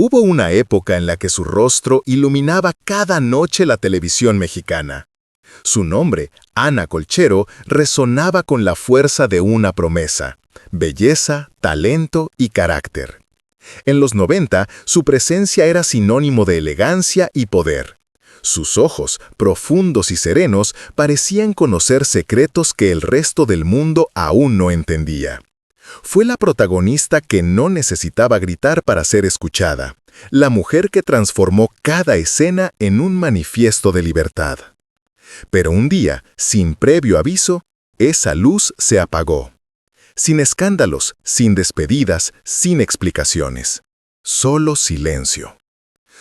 Hubo una época en la que su rostro iluminaba cada noche la televisión mexicana. Su nombre, Ana Colchero, resonaba con la fuerza de una promesa: belleza, talento y carácter. En los 90, su presencia era sinónimo de elegancia y poder. Sus ojos, profundos y serenos, parecían conocer secretos que el resto del mundo aún no entendía. Fue la protagonista que no necesitaba gritar para ser escuchada, la mujer que transformó cada escena en un manifiesto de libertad. Pero un día, sin previo aviso, esa luz se apagó. Sin escándalos, sin despedidas, sin explicaciones. Solo silencio.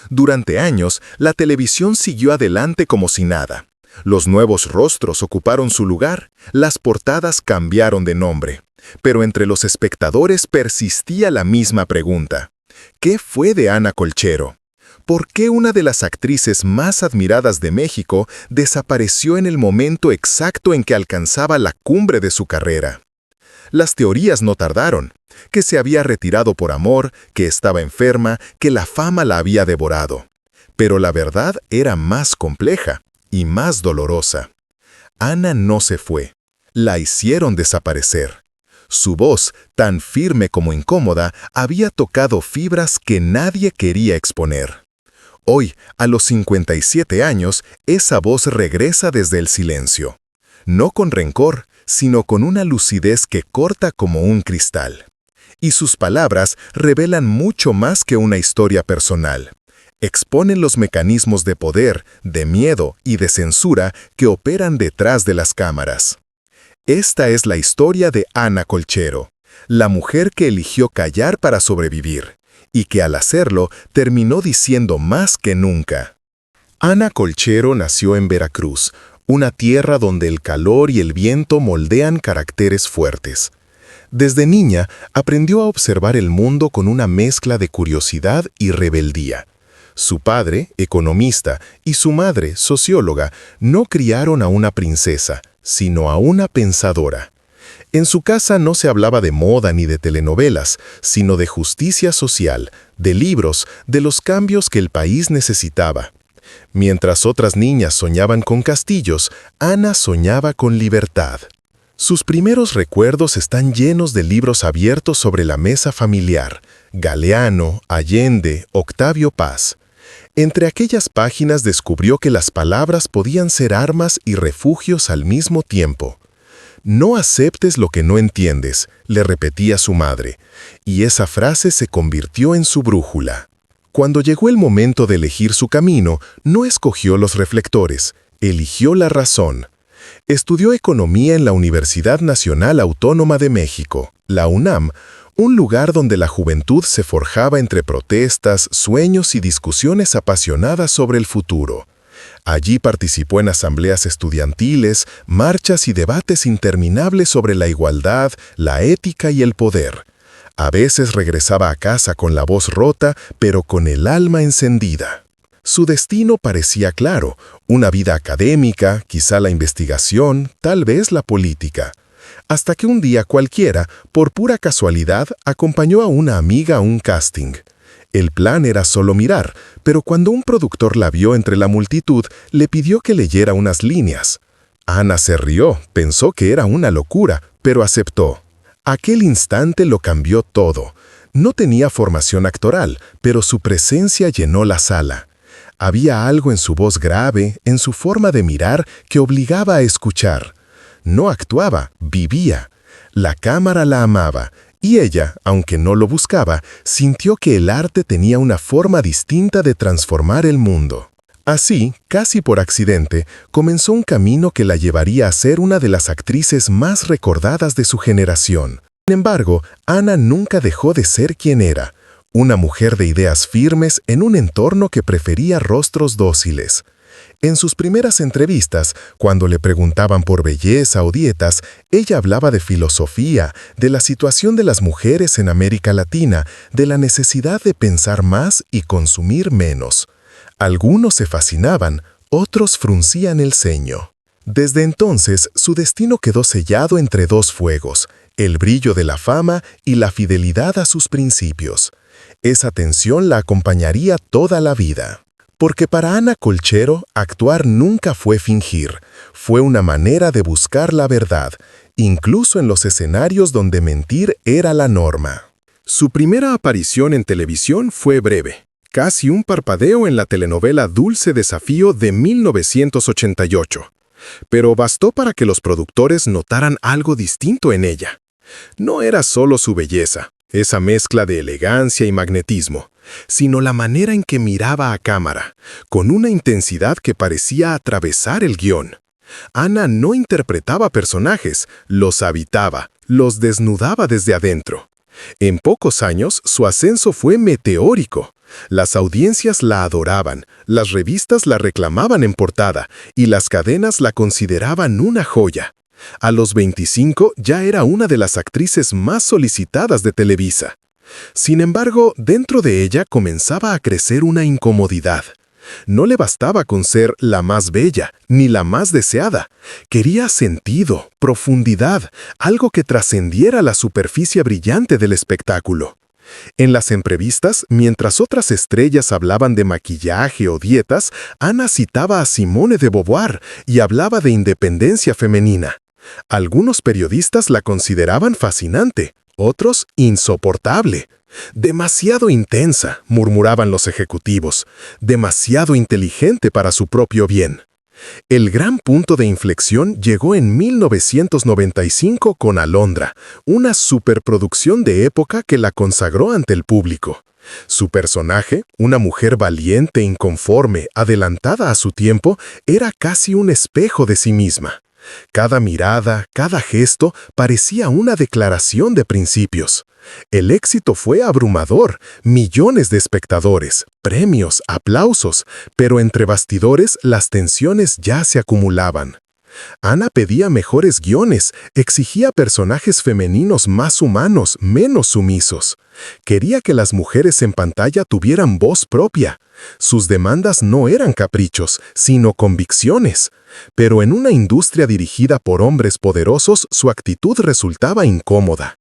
Durante años, la televisión siguió adelante como si nada. Los nuevos rostros ocuparon su lugar, las portadas cambiaron de nombre. Pero entre los espectadores persistía la misma pregunta: ¿qué fue de Ana Colchero? ¿Por qué una de las actrices más admiradas de México desapareció en el momento exacto en que alcanzaba la cumbre de su carrera? Las teorías no tardaron: que se había retirado por amor, que estaba enferma, que la fama la había devorado. Pero la verdad era más compleja y más dolorosa. Ana no se fue. La hicieron desaparecer. Su voz, tan firme como incómoda, había tocado fibras que nadie quería exponer. Hoy, a los 57 años, esa voz regresa desde el silencio. No con rencor, sino con una lucidez que corta como un cristal. Y sus palabras revelan mucho más que una historia personal. Exponen los mecanismos de poder, de miedo y de censura que operan detrás de las cámaras. Esta es la historia de Ana Colchero, la mujer que eligió callar para sobrevivir, y que al hacerlo terminó diciendo más que nunca. Ana Colchero nació en Veracruz, una tierra donde el calor y el viento moldean caracteres fuertes. Desde niña aprendió a observar el mundo con una mezcla de curiosidad y rebeldía. Su padre, economista, y su madre, socióloga, no criaron a una princesa, sino a una pensadora. En su casa no se hablaba de moda ni de telenovelas, sino de justicia social, de libros, de los cambios que el país necesitaba. Mientras otras niñas soñaban con castillos, Ana soñaba con libertad. Sus primeros recuerdos están llenos de libros abiertos sobre la mesa familiar: Galeano, Allende, Octavio Paz. Entre aquellas páginas descubrió que las palabras podían ser armas y refugios al mismo tiempo. «No aceptes lo que no entiendes», le repetía su madre, y esa frase se convirtió en su brújula. Cuando llegó el momento de elegir su camino, no escogió los reflectores, eligió la razón. Estudió economía en la Universidad Nacional Autónoma de México, la UNAM, un lugar donde la juventud se forjaba entre protestas, sueños y discusiones apasionadas sobre el futuro. Allí participó en asambleas estudiantiles, marchas y debates interminables sobre la igualdad, la ética y el poder. A veces regresaba a casa con la voz rota, pero con el alma encendida. Su destino parecía claro: una vida académica, quizá la investigación, tal vez la política. Hasta que un día cualquiera, por pura casualidad, acompañó a una amiga a un casting. El plan era solo mirar, pero cuando un productor la vio entre la multitud, le pidió que leyera unas líneas. Ana se rió, pensó que era una locura, pero aceptó. Aquel instante lo cambió todo. No tenía formación actoral, pero su presencia llenó la sala. Había algo en su voz grave, en su forma de mirar, que obligaba a escuchar. No actuaba, vivía. La cámara la amaba, y ella, aunque no lo buscaba, sintió que el arte tenía una forma distinta de transformar el mundo. Así, casi por accidente, comenzó un camino que la llevaría a ser una de las actrices más recordadas de su generación. Sin embargo, Ana nunca dejó de ser quien era: una mujer de ideas firmes en un entorno que prefería rostros dóciles. En sus primeras entrevistas, cuando le preguntaban por belleza o dietas, ella hablaba de filosofía, de la situación de las mujeres en América Latina, de la necesidad de pensar más y consumir menos. Algunos se fascinaban, otros fruncían el ceño. Desde entonces, su destino quedó sellado entre dos fuegos: el brillo de la fama y la fidelidad a sus principios. Esa tensión la acompañaría toda la vida. Porque para Ana Colchero, actuar nunca fue fingir, fue una manera de buscar la verdad, incluso en los escenarios donde mentir era la norma. Su primera aparición en televisión fue breve, casi un parpadeo en la telenovela Dulce Desafío de 1988. Pero bastó para que los productores notaran algo distinto en ella. No era solo su belleza, esa mezcla de elegancia y magnetismo, sino la manera en que miraba a cámara, con una intensidad que parecía atravesar el guión. Ana no interpretaba personajes, los habitaba, los desnudaba desde adentro. En pocos años, su ascenso fue meteórico. Las audiencias la adoraban, las revistas la reclamaban en portada y las cadenas la consideraban una joya. A los 25 ya era una de las actrices más solicitadas de Televisa. Sin embargo, dentro de ella comenzaba a crecer una incomodidad. No le bastaba con ser la más bella, ni la más deseada. Quería sentido, profundidad, algo que trascendiera la superficie brillante del espectáculo. En las entrevistas, mientras otras estrellas hablaban de maquillaje o dietas, Ana citaba a Simone de Beauvoir y hablaba de independencia femenina. Algunos periodistas la consideraban fascinante, otros insoportable. Demasiado intensa, murmuraban los ejecutivos, demasiado inteligente para su propio bien. El gran punto de inflexión llegó en 1995 con Alondra, una superproducción de época que la consagró ante el público. Su personaje, una mujer valiente, inconforme, adelantada a su tiempo, era casi un espejo de sí misma. Cada mirada, cada gesto parecía una declaración de principios. El éxito fue abrumador, millones de espectadores, premios, aplausos, pero entre bastidores las tensiones ya se acumulaban. Ana pedía mejores guiones, exigía personajes femeninos más humanos, menos sumisos. Quería que las mujeres en pantalla tuvieran voz propia. Sus demandas no eran caprichos, sino convicciones. Pero en una industria dirigida por hombres poderosos, su actitud resultaba incómoda.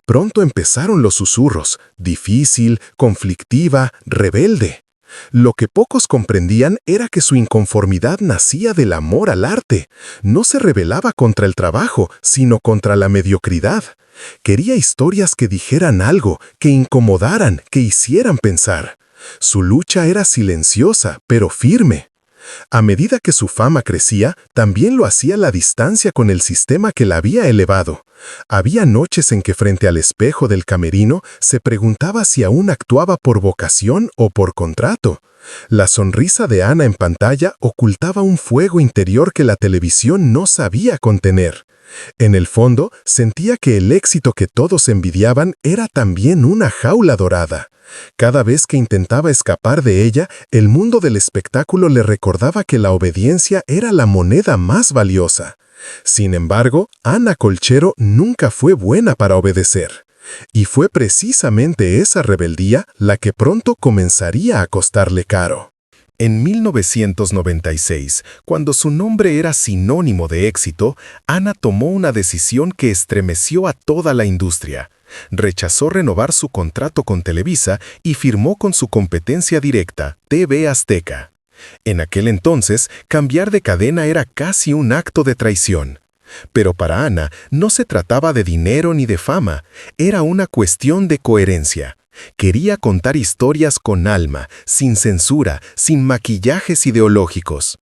Pronto empezaron los susurros, difícil, conflictiva, rebelde. Lo que pocos comprendían era que su inconformidad nacía del amor al arte. No se rebelaba contra el trabajo, sino contra la mediocridad. Quería historias que dijeran algo, que incomodaran, que hicieran pensar. Su lucha era silenciosa, pero firme. A medida que su fama crecía, también lo hacía la distancia con el sistema que la había elevado. Había noches en que frente al espejo del camerino se preguntaba si aún actuaba por vocación o por contrato. La sonrisa de Ana en pantalla ocultaba un fuego interior que la televisión no sabía contener. En el fondo, sentía que el éxito que todos envidiaban era también una jaula dorada. Cada vez que intentaba escapar de ella, el mundo del espectáculo le recordaba que la obediencia era la moneda más valiosa. Sin embargo, Ana Colchero nunca fue buena para obedecer. Y fue precisamente esa rebeldía la que pronto comenzaría a costarle caro. En 1996, cuando su nombre era sinónimo de éxito, Ana tomó una decisión que estremeció a toda la industria. Rechazó renovar su contrato con Televisa y firmó con su competencia directa, TV Azteca. En aquel entonces, cambiar de cadena era casi un acto de traición. Pero para Ana no se trataba de dinero ni de fama, era una cuestión de coherencia. Quería contar historias con alma, sin censura, sin maquillajes ideológicos.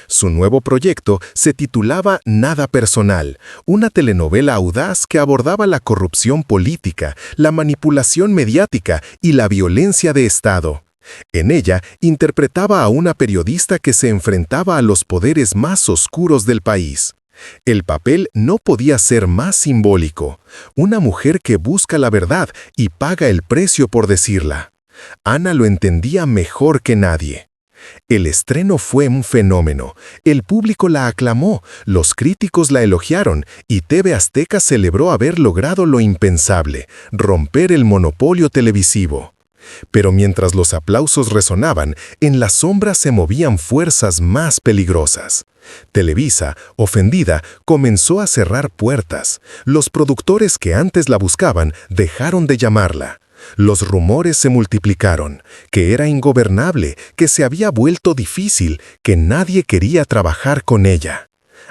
Su nuevo proyecto se titulaba Nada Personal, una telenovela audaz que abordaba la corrupción política, la manipulación mediática y la violencia de Estado. En ella interpretaba a una periodista que se enfrentaba a los poderes más oscuros del país. El papel no podía ser más simbólico, una mujer que busca la verdad y paga el precio por decirla. Ana lo entendía mejor que nadie. El estreno fue un fenómeno, el público la aclamó, los críticos la elogiaron y TV Azteca celebró haber logrado lo impensable, romper el monopolio televisivo. Pero mientras los aplausos resonaban, en las sombras se movían fuerzas más peligrosas. Televisa, ofendida, comenzó a cerrar puertas. Los productores que antes la buscaban dejaron de llamarla. Los rumores se multiplicaron, que era ingobernable, que se había vuelto difícil, que nadie quería trabajar con ella.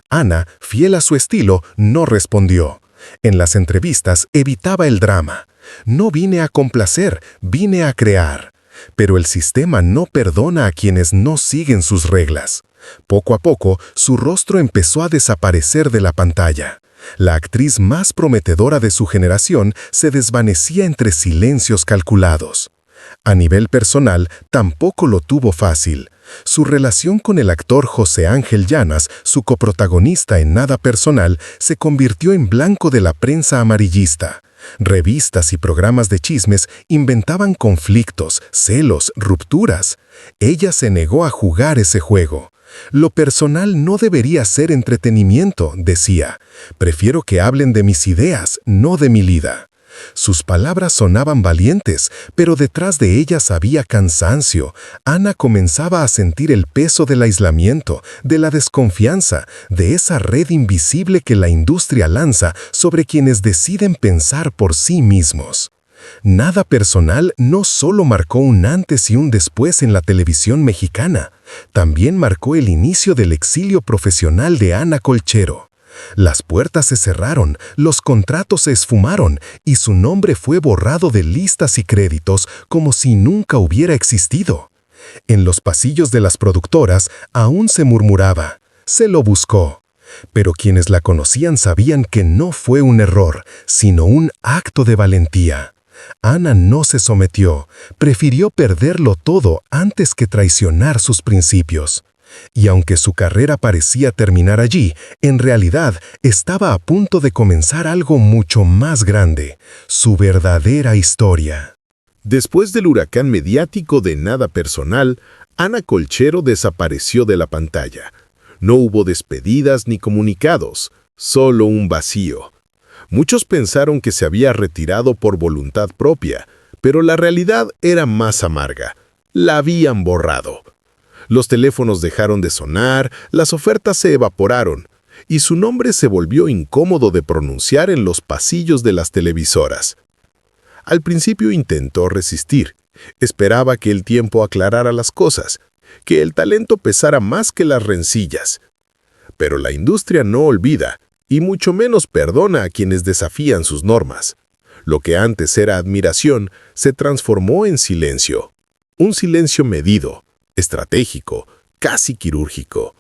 Ana, fiel a su estilo, no respondió. En las entrevistas evitaba el drama. No vine a complacer, vine a crear. Pero el sistema no perdona a quienes no siguen sus reglas. Poco a poco, su rostro empezó a desaparecer de la pantalla. La actriz más prometedora de su generación se desvanecía entre silencios calculados. A nivel personal, tampoco lo tuvo fácil. Su relación con el actor José Ángel Llanas, su coprotagonista en Nada Personal, se convirtió en blanco de la prensa amarillista. Revistas y programas de chismes inventaban conflictos, celos, rupturas. Ella se negó a jugar ese juego. Lo personal no debería ser entretenimiento, decía. Prefiero que hablen de mis ideas, no de mi vida. Sus palabras sonaban valientes, pero detrás de ellas había cansancio. Ana comenzaba a sentir el peso del aislamiento, de la desconfianza, de esa red invisible que la industria lanza sobre quienes deciden pensar por sí mismos. Nada Personal no solo marcó un antes y un después en la televisión mexicana, también marcó el inicio del exilio profesional de Ana Colchero. Las puertas se cerraron, los contratos se esfumaron y su nombre fue borrado de listas y créditos como si nunca hubiera existido. En los pasillos de las productoras aún se murmuraba, se lo buscó. Pero quienes la conocían sabían que no fue un error, sino un acto de valentía. Ana no se sometió, prefirió perderlo todo antes que traicionar sus principios. Y aunque su carrera parecía terminar allí, en realidad estaba a punto de comenzar algo mucho más grande, su verdadera historia. Después del huracán mediático de Nada Personal, Ana Colchero desapareció de la pantalla. No hubo despedidas ni comunicados, solo un vacío. Muchos pensaron que se había retirado por voluntad propia, pero la realidad era más amarga. La habían borrado. Los teléfonos dejaron de sonar, las ofertas se evaporaron, y su nombre se volvió incómodo de pronunciar en los pasillos de las televisoras. Al principio intentó resistir. Esperaba que el tiempo aclarara las cosas, que el talento pesara más que las rencillas. Pero la industria no olvida, y mucho menos perdona a quienes desafían sus normas. Lo que antes era admiración se transformó en silencio. Un silencio medido, estratégico, casi quirúrgico.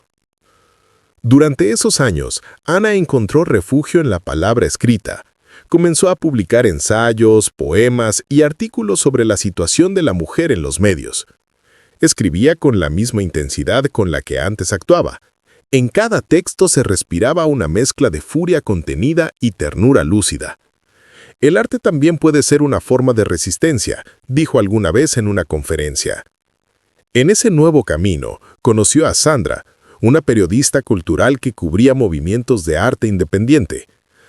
Durante esos años, Ana encontró refugio en la palabra escrita. Comenzó a publicar ensayos, poemas y artículos sobre la situación de la mujer en los medios. Escribía con la misma intensidad con la que antes actuaba. En cada texto se respiraba una mezcla de furia contenida y ternura lúcida. El arte también puede ser una forma de resistencia, dijo alguna vez en una conferencia. En ese nuevo camino, conoció a Sandra, una periodista cultural que cubría movimientos de arte independiente.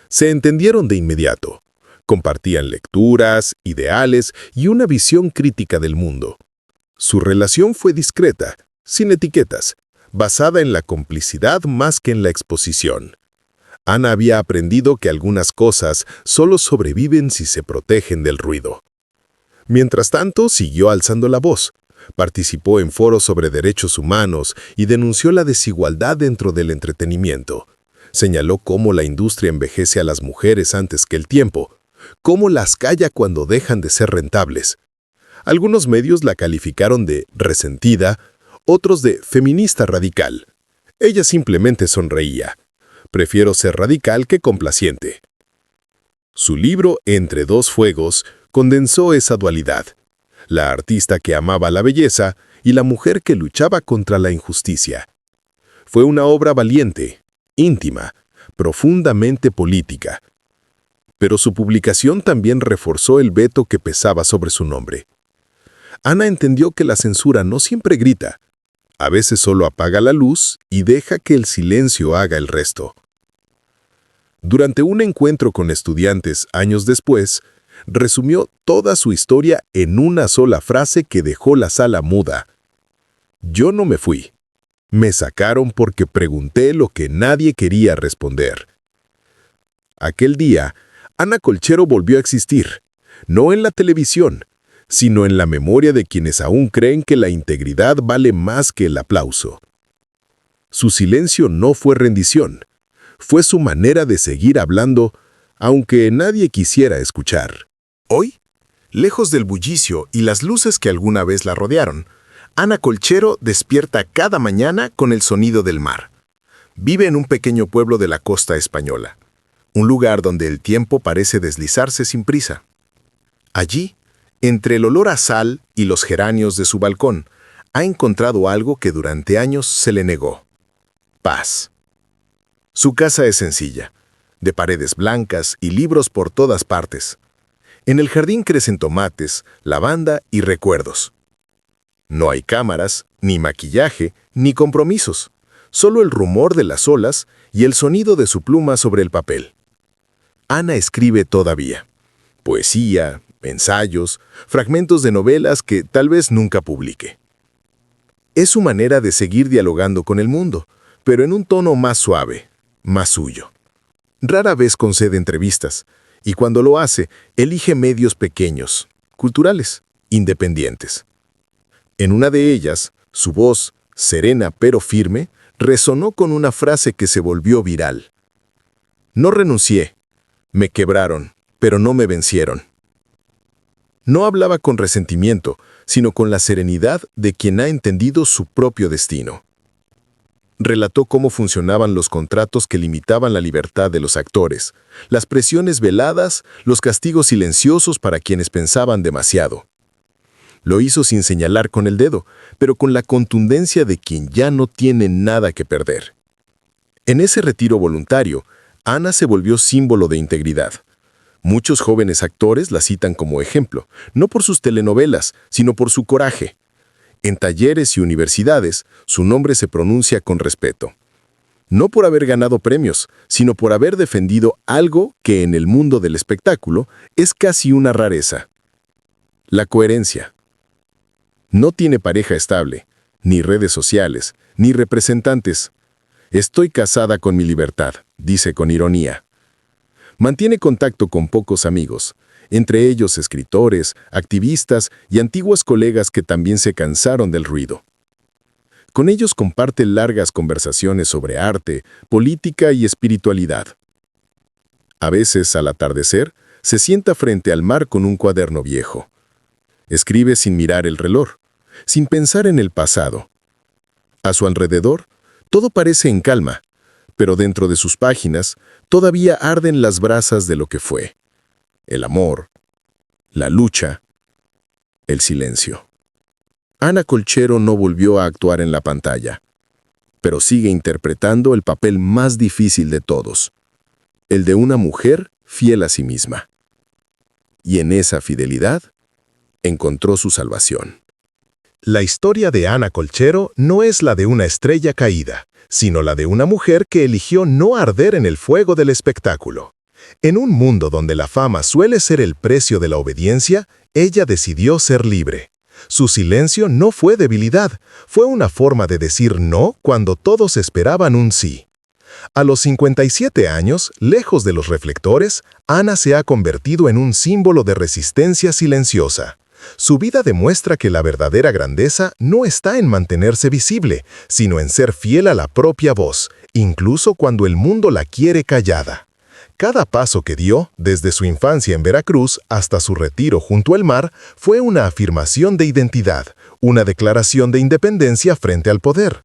Se entendieron de inmediato. Compartían lecturas, ideales y una visión crítica del mundo. Su relación fue discreta, sin etiquetas, basada en la complicidad más que en la exposición. Ana había aprendido que algunas cosas solo sobreviven si se protegen del ruido. Mientras tanto, siguió alzando la voz. Participó en foros sobre derechos humanos y denunció la desigualdad dentro del entretenimiento. Señaló cómo la industria envejece a las mujeres antes que el tiempo, cómo las calla cuando dejan de ser rentables. Algunos medios la calificaron de resentida, otros de feminista radical. Ella simplemente sonreía. Prefiero ser radical que complaciente. Su libro Entre dos fuegos condensó esa dualidad. La artista que amaba la belleza y la mujer que luchaba contra la injusticia. Fue una obra valiente, íntima, profundamente política. Pero su publicación también reforzó el veto que pesaba sobre su nombre. Ana entendió que la censura no siempre grita. A veces solo apaga la luz y deja que el silencio haga el resto. Durante un encuentro con estudiantes años después, resumió toda su historia en una sola frase que dejó la sala muda. Yo no me fui. Me sacaron porque pregunté lo que nadie quería responder. Aquel día, Ana Colchero volvió a existir, no en la televisión, sino en la memoria de quienes aún creen que la integridad vale más que el aplauso. Su silencio no fue rendición, fue su manera de seguir hablando, aunque nadie quisiera escuchar. Hoy, lejos del bullicio y las luces que alguna vez la rodearon, Ana Colchero despierta cada mañana con el sonido del mar. Vive en un pequeño pueblo de la costa española, un lugar donde el tiempo parece deslizarse sin prisa. Allí, entre el olor a sal y los geranios de su balcón, ha encontrado algo que durante años se le negó: paz. Su casa es sencilla, de paredes blancas y libros por todas partes. En el jardín crecen tomates, lavanda y recuerdos. No hay cámaras, ni maquillaje, ni compromisos, solo el rumor de las olas y el sonido de su pluma sobre el papel. Ana escribe todavía poesía, ensayos, fragmentos de novelas que tal vez nunca publique. Es su manera de seguir dialogando con el mundo, pero en un tono más suave, más suyo. Rara vez concede entrevistas, y cuando lo hace, elige medios pequeños, culturales, independientes. En una de ellas, su voz, serena pero firme, resonó con una frase que se volvió viral. No renuncié, me quebraron, pero no me vencieron. No hablaba con resentimiento, sino con la serenidad de quien ha entendido su propio destino. Relató cómo funcionaban los contratos que limitaban la libertad de los actores, las presiones veladas, los castigos silenciosos para quienes pensaban demasiado. Lo hizo sin señalar con el dedo, pero con la contundencia de quien ya no tiene nada que perder. En ese retiro voluntario, Ana se volvió símbolo de integridad. Muchos jóvenes actores la citan como ejemplo, no por sus telenovelas, sino por su coraje. En talleres y universidades, su nombre se pronuncia con respeto. No por haber ganado premios, sino por haber defendido algo que en el mundo del espectáculo es casi una rareza: la coherencia. No tiene pareja estable, ni redes sociales, ni representantes. Estoy casada con mi libertad, dice con ironía. Mantiene contacto con pocos amigos, entre ellos escritores, activistas y antiguos colegas que también se cansaron del ruido. Con ellos comparte largas conversaciones sobre arte, política y espiritualidad. A veces, al atardecer, se sienta frente al mar con un cuaderno viejo. Escribe sin mirar el reloj, sin pensar en el pasado. A su alrededor, todo parece en calma, pero dentro de sus páginas todavía arden las brasas de lo que fue: el amor, la lucha, el silencio. Ana Colchero no volvió a actuar en la pantalla, pero sigue interpretando el papel más difícil de todos, el de una mujer fiel a sí misma. Y en esa fidelidad encontró su salvación. La historia de Ana Colchero no es la de una estrella caída, sino la de una mujer que eligió no arder en el fuego del espectáculo. En un mundo donde la fama suele ser el precio de la obediencia, ella decidió ser libre. Su silencio no fue debilidad, fue una forma de decir no cuando todos esperaban un sí. A los 57 años, lejos de los reflectores, Ana se ha convertido en un símbolo de resistencia silenciosa. Su vida demuestra que la verdadera grandeza no está en mantenerse visible, sino en ser fiel a la propia voz, incluso cuando el mundo la quiere callada. Cada paso que dio, desde su infancia en Veracruz hasta su retiro junto al mar, fue una afirmación de identidad, una declaración de independencia frente al poder.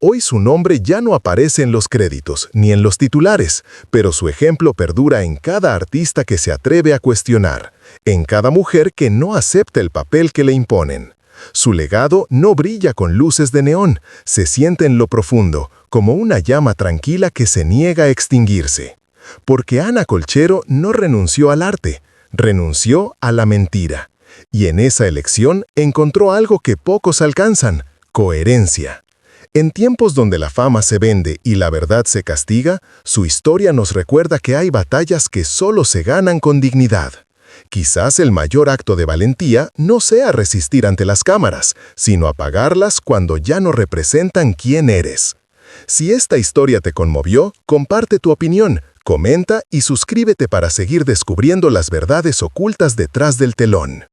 Hoy su nombre ya no aparece en los créditos ni en los titulares, pero su ejemplo perdura en cada artista que se atreve a cuestionar, en cada mujer que no acepta el papel que le imponen. Su legado no brilla con luces de neón, se siente en lo profundo, como una llama tranquila que se niega a extinguirse. Porque Ana Colchero no renunció al arte, renunció a la mentira. Y en esa elección encontró algo que pocos alcanzan: coherencia. En tiempos donde la fama se vende y la verdad se castiga, su historia nos recuerda que hay batallas que solo se ganan con dignidad. Quizás el mayor acto de valentía no sea resistir ante las cámaras, sino apagarlas cuando ya no representan quién eres. Si esta historia te conmovió, comparte tu opinión, Comenta y suscríbete para seguir descubriendo las verdades ocultas detrás del telón.